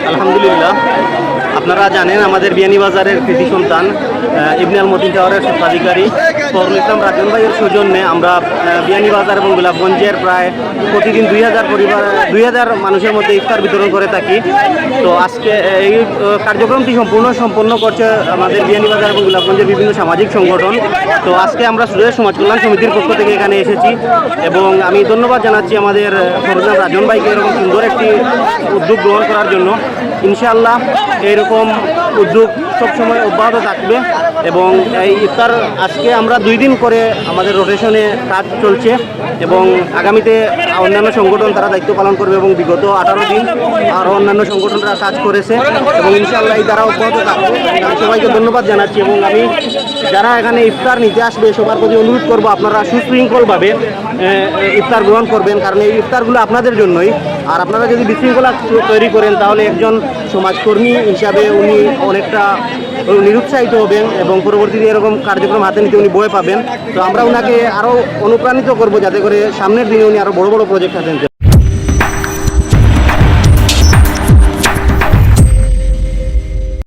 আলহামদুলিল্লাহ, আপনারা জানেন আমাদের বিয়ানীবাজারের কৃতি সন্তান ইবনে আল মতিন টাওয়ারের স্বত্বাধিকারী ফখরুল ইসলাম রাজন ভাইয়ের সৌজন্যে আমরা বিয়ানীবাজার এবং গোলাপগঞ্জের প্রায় প্রতিদিন 2000 মানুষের মধ্যে ইফতার বিতরণ করে থাকি। তো আজকে এই কার্যক্রমটি সম্পন্ন করছে আমাদের বিয়ানীবাজার এবং গোলাপগঞ্জের বিভিন্ন সামাজিক সংগঠন। তো আজকে আমরা সুরেশ সমাজ কল্যাণ সমিতির পক্ষ থেকে এখানে এসেছি এবং আমি ধন্যবাদ জানাচ্ছি আমাদের ফখরুল ইসলাম রাজন ভাইকে এরকম সুন্দর একটি উদ্যোগ গ্রহণ করার জন্য। ইনশাআল্লাহ এইরকম উদ্যোগ সবসময় অব্যাহত থাকবে এবং এই ইফতার আজকে আমরা 2 দিন করে আমাদের রোটেশনে কাজ চলছে এবং আগামীতে অন্যান্য সংগঠন তারা দায়িত্ব পালন করবে এবং বিগত 18 দিন আরও অন্যান্য সংগঠনরা কাজ করেছে এবং ইনশাআল্লাহ এই দ্বারা অব্যাহত থাকবে। আমি সবাইকে ধন্যবাদ জানাচ্ছি এবং আমি যারা এখানে ইফতার নিতে আসবে সবার প্রতি অনুরোধ করব আপনারা সুশৃঙ্খলভাবে ইফতার গ্রহণ করবেন, কারণ এই ইফতারগুলো আপনাদের জন্যই। আর আপনারা যদি বিশৃঙ্খলা তৈরি করেন তাহলে একজন সমাজকর্মী হিসাবে উনি অনেকটা নিরুৎসাহিত হবেন এবং পরবর্তীতে এরকম কার্যক্রম হাতে নিতে উনি ভয় পাবেন। তো আমরা ওনাকে আরও অনুপ্রাণিত করব যাতে করে সামনের দিনে উনি আরও বড় বড় প্রজেক্ট হাতে নিতে